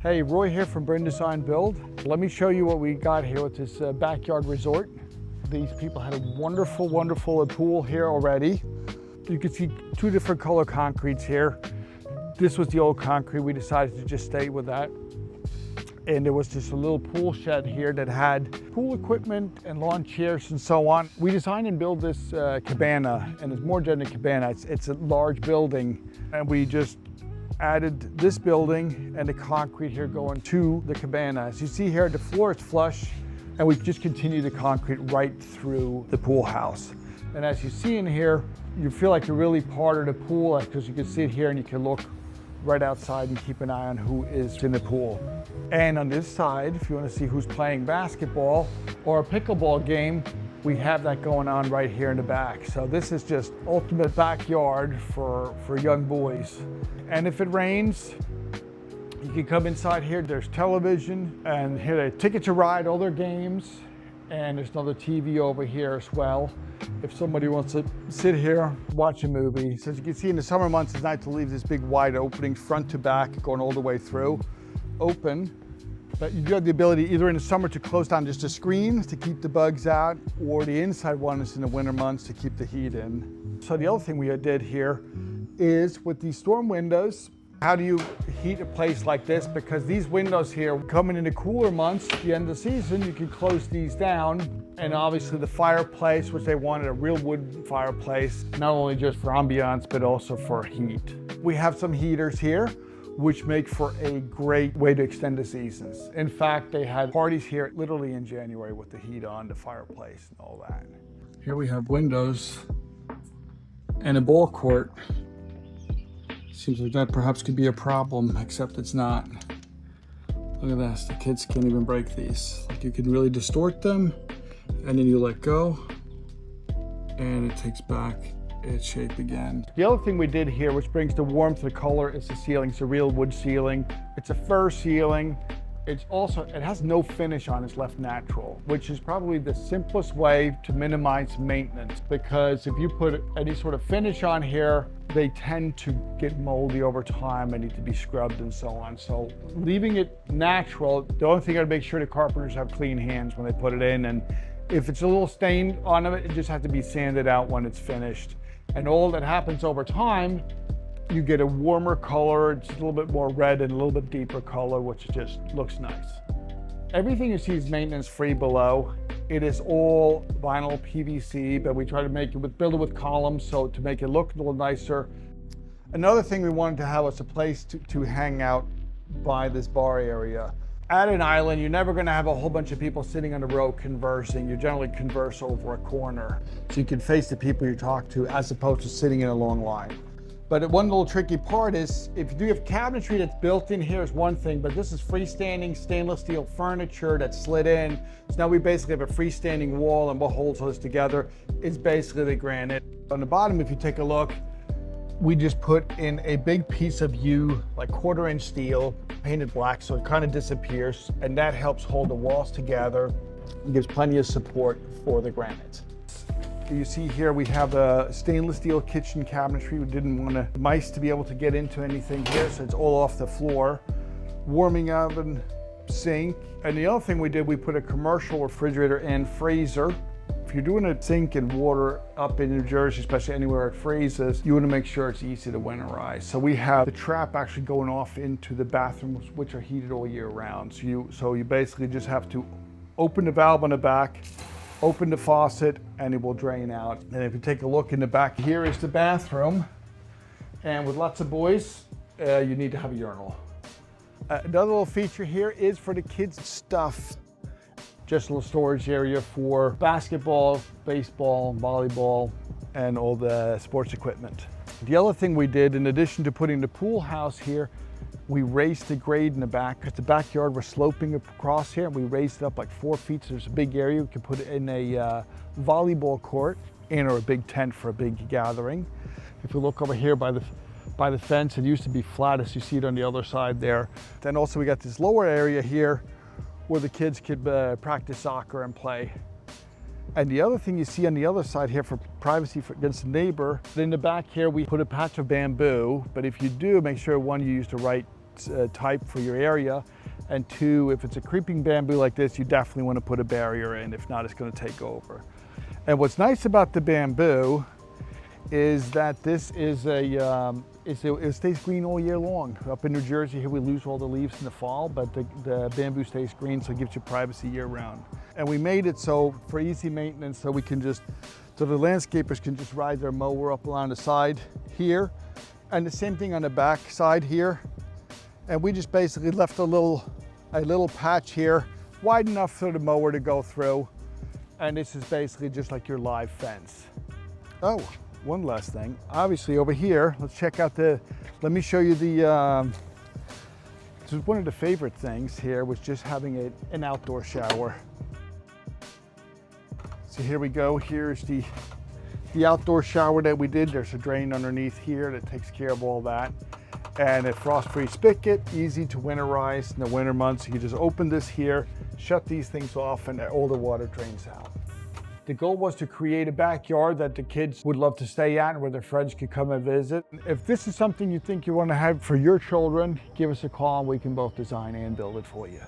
Hey, Roy here from Redesign Build. Let me show you what we got here with this backyard resort. These people had a wonderful, wonderful pool here already. You can see two different color concretes here. This was the old concrete. We decided to just stay with that. And there was just a little pool shed here that had pool equipment and lawn chairs and so on. We designed and built this cabana, and it's more than a cabana. It's a large building, and we just added this building and the concrete here going to the cabana. As you see here, the floor is flush, and we just continue the concrete right through the pool house. And as you see in here, you feel like you're really part of the pool, because you can sit here and you can look right outside and keep an eye on who is in the pool. And on this side, if you want to see who's playing basketball or a pickleball game, we have that going on right here in the back. So this is just ultimate backyard for young boys. And if it rains, you can come inside here. There's television, and here they ticket to ride all their games. And there's another TV over here as well, if somebody wants to sit here, watch a movie. So as you can see, in the summer months, it's nice to leave this big wide opening front to back, going all the way through, open. But you do have the ability either in the summer to close down just a screen to keep the bugs out, or the inside one is in the winter months to keep the heat in. So the other thing we did here is with these storm windows, how do you heat a place like this? Because these windows here, coming in the cooler months, the end of the season, you can close these down. And obviously the fireplace, which they wanted, a real wood fireplace, not only just for ambiance, but also for heat. We have some heaters here, which make for a great way to extend the seasons. In fact, they had parties here literally in January with the heat on, the fireplace and all that. Here we have windows and a ball court. Seems like that perhaps could be a problem, except it's not. Look at this, the kids can't even break these. Like, you can really distort them, and then you let go, and it takes back its shape again. The other thing we did here, which brings the warmth to the color, is the ceiling. It's a real wood ceiling. It's a fir ceiling. It has no finish on it, it's left natural, which is probably the simplest way to minimize maintenance, because if you put any sort of finish on here, they tend to get moldy over time and need to be scrubbed and so on. So leaving it natural, the only thing I'd make sure the carpenters have clean hands when they put it in, and if it's a little stained on it, it just has to be sanded out when it's finished. And all that happens over time, you get a warmer color, it's a little bit more red and a little bit deeper color, which just looks nice. Everything you see is maintenance free below. It is all vinyl PVC, but we try to build it with columns, so to make it look a little nicer. Another thing we wanted to have was a place to hang out by this bar area. At an island, you're never going to have a whole bunch of people sitting on a row conversing. You generally converse over a corner, so you can face the people you talk to as opposed to sitting in a long line. But one little tricky part is, if you do have cabinetry that's built in here is one thing, but this is freestanding stainless steel furniture that's slid in. So now we basically have a freestanding wall, and what holds those together is basically the granite. On the bottom, if you take a look, we just put in a big piece of like 1/4-inch steel, painted black, so it kind of disappears, and that helps hold the walls together and gives plenty of support for the granite. You see here we have a stainless steel kitchen cabinetry. We didn't want mice to be able to get into anything here, so it's all off the floor. Warming oven, sink. And the other thing we did, we put a commercial refrigerator and freezer. If you're doing a sink and water up in New Jersey, especially anywhere it freezes, you want to make sure it's easy to winterize. So we have the trap actually going off into the bathrooms, which are heated all year round. So you basically just have to open the valve on the back, open the faucet, and it will drain out. And if you take a look in the back, here is the bathroom. And with lots of boys, you need to have a urinal. Another little feature here is for the kids' stuff. Just a little storage area for basketball, baseball, volleyball, and all the sports equipment. The other thing we did, in addition to putting the pool house here, we raised the grade in the back, because the backyard was sloping across here, and we raised it up like 4 feet, so there's a big area. We can put it in a volleyball court or a big tent for a big gathering. If you look over here by the fence, it used to be flat, as you see it on the other side there. Then also we got this lower area here where the kids could practice soccer and play. And the other thing you see on the other side here for privacy against the neighbor, in the back here we put a patch of bamboo, but if you do, make sure one, you use the right type for your area. And two, if it's a creeping bamboo like this, you definitely want to put a barrier in. If not, it's going to take over. And what's nice about the bamboo is that this is it stays green all year long. Up in New Jersey here, we lose all the leaves in the fall, but the bamboo stays green, so it gives you privacy year round. And we made it so for easy maintenance, so so the landscapers can just ride their mower up along the side here, and the same thing on the back side here. And we just basically left a little patch here, wide enough for the mower to go through. And this is basically just like your live fence. Oh, one last thing. Obviously over here, let's check out let me show you this is one of the favorite things here, was just having an outdoor shower. So here we go. Here's the outdoor shower that we did. There's a drain underneath here that takes care of all that. And a frost-free spigot, easy to winterize in the winter months. You just open this here, shut these things off, and all the water drains out. The goal was to create a backyard that the kids would love to stay at, where their friends could come and visit. If this is something you think you want to have for your children, give us a call and we can both design and build it for you.